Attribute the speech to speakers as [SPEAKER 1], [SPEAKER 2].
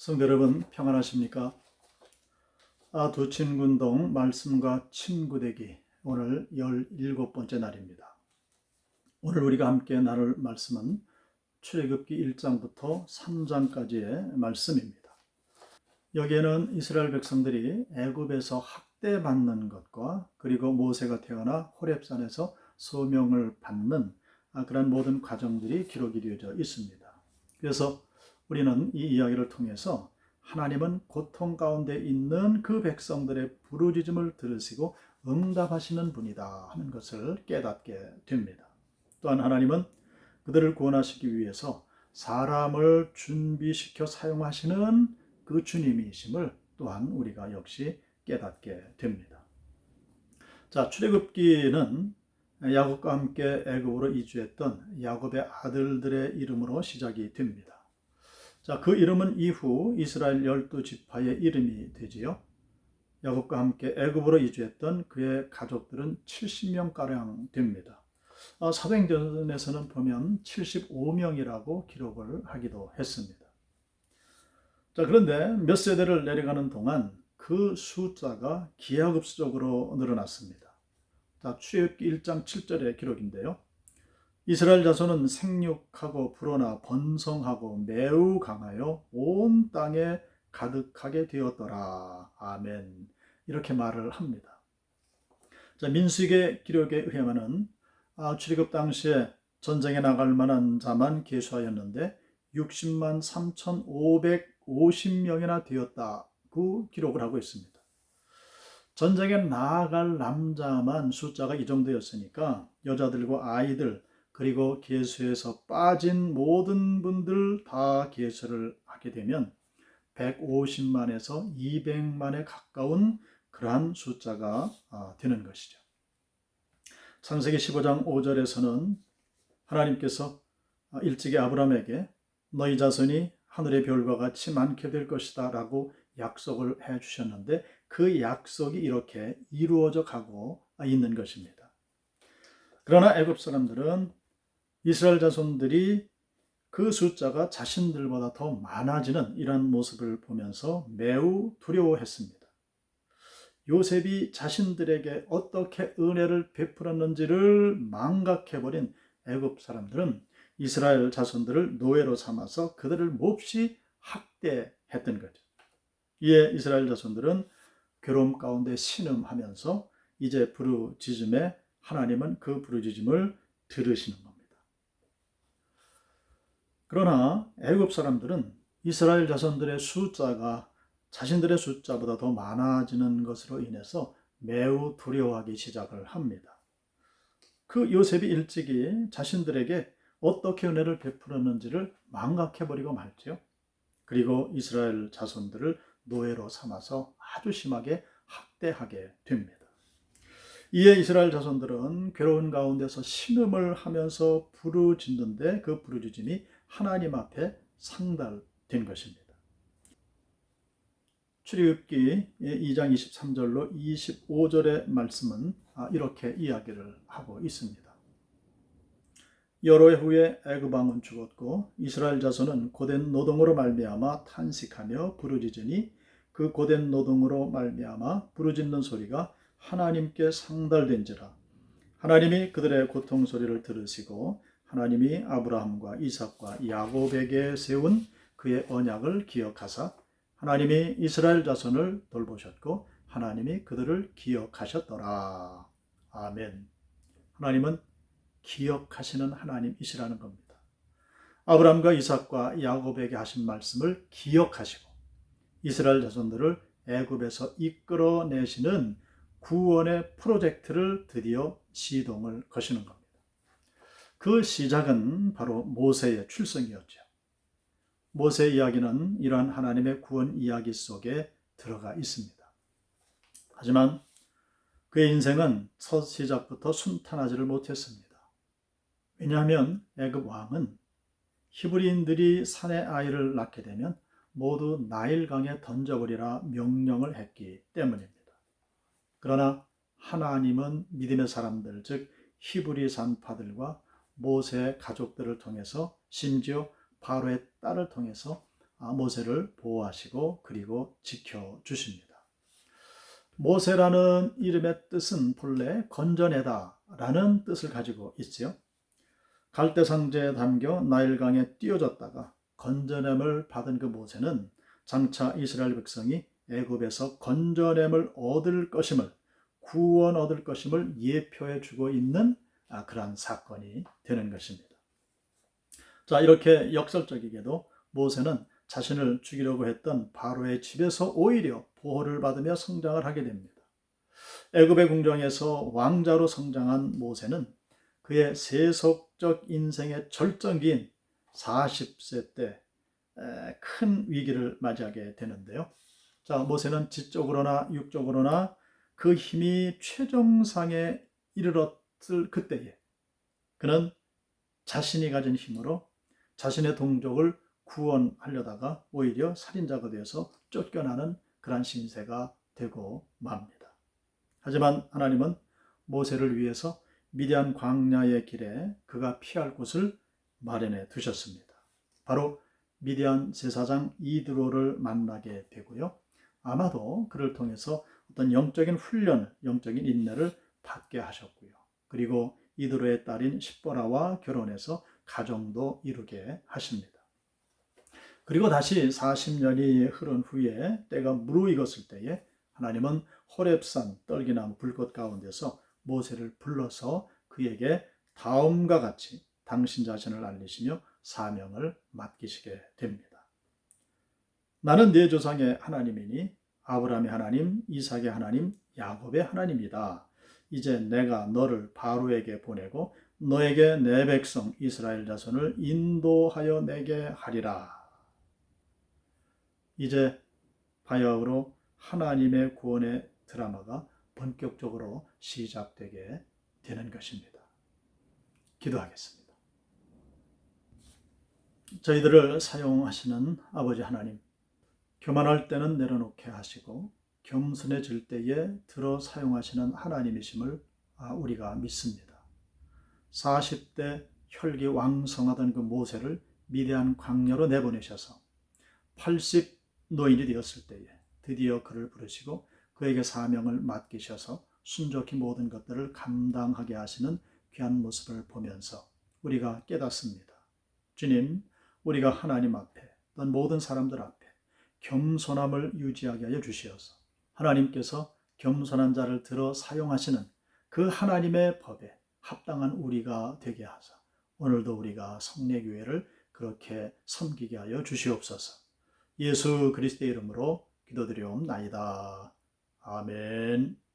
[SPEAKER 1] 성도 여러분 평안하십니까? 두친군동 말씀과 친구되기 오늘 17번째 날입니다. 오늘 우리가 함께 나눌 말씀은 출애굽기 1장부터 3장까지의 말씀입니다. 여기에는 이스라엘 백성들이 애굽에서 학대받는 것과 그리고 모세가 태어나 호렙산에서 소명을 받는 그런 모든 과정들이 기록이 되어져 있습니다. 그래서 우리는 이 이야기를 통해서 하나님은 고통 가운데 있는 그 백성들의 부르짖음을 들으시고 응답하시는 분이다 하는 것을 깨닫게 됩니다. 또한 하나님은 그들을 구원하시기 위해서 사람을 준비시켜 사용하시는 그 주님이심을 또한 우리가 역시 깨닫게 됩니다. 자, 출애굽기는 야곱과 함께 애굽으로 이주했던 야곱의 아들들의 이름으로 시작이 됩니다. 자, 그 이름은 이후 이스라엘 12지파의 이름이 되지요. 야곱과 함께 애굽으로 이주했던 그의 가족들은 70명가량 됩니다. 사도행전에서는 보면 75명이라고 기록을 하기도 했습니다. 자, 그런데 몇 세대를 내려가는 동안 그 숫자가 기하급수적으로 늘어났습니다. 자, 출애굽기 1장 7절의 기록인데요. 이스라엘 자손은 생육하고 불어나 번성하고 매우 강하여 온 땅에 가득하게 되었더라. 아멘. 이렇게 말을 합니다. 자, 민수기의 기록에 의하면은 출애굽 당시에 전쟁에 나갈 만한 자만 계수하였는데 60만 3,550명이나 되었다고 기록을 하고 있습니다. 전쟁에 나아갈 남자만 숫자가 이 정도였으니까 여자들과 아이들 그리고 계수에서 빠진 모든 분들 다 계수를 하게 되면 150만에서 200만에 가까운 그러한 숫자가 되는 것이죠. 창세기 15장 5절에서는 하나님께서 일찍이 아브라함에게 너희 자손이 하늘의 별과 같이 많게 될 것이다 라고 약속을 해 주셨는데 그 약속이 이렇게 이루어져 가고 있는 것입니다. 그러나 애굽 사람들은 이스라엘 자손들이 그 숫자가 자신들보다 더 많아지는 이런 모습을 보면서 매우 두려워했습니다. 요셉이 자신들에게 어떻게 은혜를 베풀었는지를 망각해버린 애굽 사람들은 이스라엘 자손들을 노예로 삼아서 그들을 몹시 학대했던 거죠. 이에 이스라엘 자손들은 괴로움 가운데 신음하면서 이제 부르짖음에 하나님은 그 부르짖음을 들으시는 겁니다. 그러나 애굽 사람들은 이스라엘 자손들의 숫자가 자신들의 숫자보다 더 많아지는 것으로 인해서 매우 두려워하기 시작을 합니다. 그 요셉이 일찍이 자신들에게 어떻게 은혜를 베풀었는지를 망각해버리고 말죠. 그리고 이스라엘 자손들을 노예로 삼아서 아주 심하게 학대하게 됩니다. 이에 이스라엘 자손들은 괴로운 가운데서 신음을 하면서 부르짖는데 그 부르짖음이 하나님 앞에 상달된 것입니다. 출애굽기 2장 23절로 25절의 말씀은 이렇게 이야기를 하고 있습니다. 여러 해 후에 애굽 왕은 죽었고 이스라엘 자손은 고된 노동으로 말미암아 탄식하며 부르짖으니 그 고된 노동으로 말미암아 부르짖는 소리가 하나님께 상달된지라. 하나님이 그들의 고통 소리를 들으시고 하나님이 아브라함과 이삭과 야곱에게 세운 그의 언약을 기억하사 하나님이 이스라엘 자손을 돌보셨고 하나님이 그들을 기억하셨더라. 아멘. 하나님은 기억하시는 하나님이시라는 겁니다. 아브라함과 이삭과 야곱에게 하신 말씀을 기억하시고 이스라엘 자손들을 애굽에서 이끌어내시는 구원의 프로젝트를 드디어 시동을 거시는 겁니다. 그 시작은 바로 모세의 출생이었죠. 모세의 이야기는 이러한 하나님의 구원 이야기 속에 들어가 있습니다. 하지만 그의 인생은 첫 시작부터 순탄하지를 못했습니다. 왜냐하면 애굽 왕은 히브리인들이 산에 아이를 낳게 되면 모두 나일강에 던져버리라 명령을 했기 때문입니다. 그러나 하나님은 믿음의 사람들, 즉 히브리 산파들과 모세의 가족들을 통해서 심지어 바로의 딸을 통해서 모세를 보호하시고 그리고 지켜주십니다. 모세라는 이름의 뜻은 본래 건져내다라는 뜻을 가지고 있지요. 갈대상자에 담겨 나일강에 띄어졌다가 건져냄을 받은 그 모세는 장차 이스라엘 백성이 애굽에서 건져냄을 얻을 것임을, 구원 얻을 것임을 예표해 주고 있는 그러한 사건이 되는 것입니다. 자, 이렇게 역설적이게도 모세는 자신을 죽이려고 했던 바로의 집에서 오히려 보호를 받으며 성장을 하게 됩니다. 애굽의 궁정에서 왕자로 성장한 모세는 그의 세속적 인생의 절정기인 40세 때 큰 위기를 맞이하게 되는데요. 자, 모세는 지적으로나 육적으로나 그 힘이 최정상에 이르렀을 그때에 그는 자신이 가진 힘으로 자신의 동족을 구원하려다가 오히려 살인자가 되어서 쫓겨나는 그러한 신세가 되고 맙니다. 하지만 하나님은 모세를 위해서 미디안 광야의 길에 그가 피할 곳을 마련해 두셨습니다. 바로 미디안 제사장 이드로를 만나게 되고요. 아마도 그를 통해서 어떤 영적인 훈련, 영적인 인내를 받게 하셨고요. 그리고 이드로의 딸인 십보라와 결혼해서 가정도 이루게 하십니다. 그리고 다시 40년이 흐른 후에 때가 무르익었을 때에 하나님은 호렙산 떨기나무 불꽃 가운데서 모세를 불러서 그에게 다음과 같이 당신 자신을 알리시며 사명을 맡기시게 됩니다. 나는 네 조상의 하나님이니 아브라함의 하나님, 이삭의 하나님, 야곱의 하나님이다. 이제 내가 너를 바로에게 보내고 너에게 내 백성 이스라엘 자손을 인도하여 내게 하리라. 이제 바야흐로 하나님의 구원의 드라마가 본격적으로 시작되게 되는 것입니다. 기도하겠습니다. 저희들을 사용하시는 아버지 하나님, 교만할 때는 내려놓게 하시고 겸손해질 때에 들어 사용하시는 하나님이심을 우리가 믿습니다. 40대 혈기 왕성하던 그 모세를 미디안 광야로 내보내셔서 80 노인이 되었을 때에 드디어 그를 부르시고 그에게 사명을 맡기셔서 순종히 모든 것들을 감당하게 하시는 귀한 모습을 보면서 우리가 깨닫습니다. 주님, 우리가 하나님 앞에 또는 모든 사람들 앞에 겸손함을 유지하게 하여 주시어서 하나님께서 겸손한 자를 들어 사용하시는 그 하나님의 법에 합당한 우리가 되게 하사 오늘도 우리가 성례교회를 그렇게 섬기게 하여 주시옵소서. 예수 그리스도의 이름으로 기도드리옵나이다. 아멘.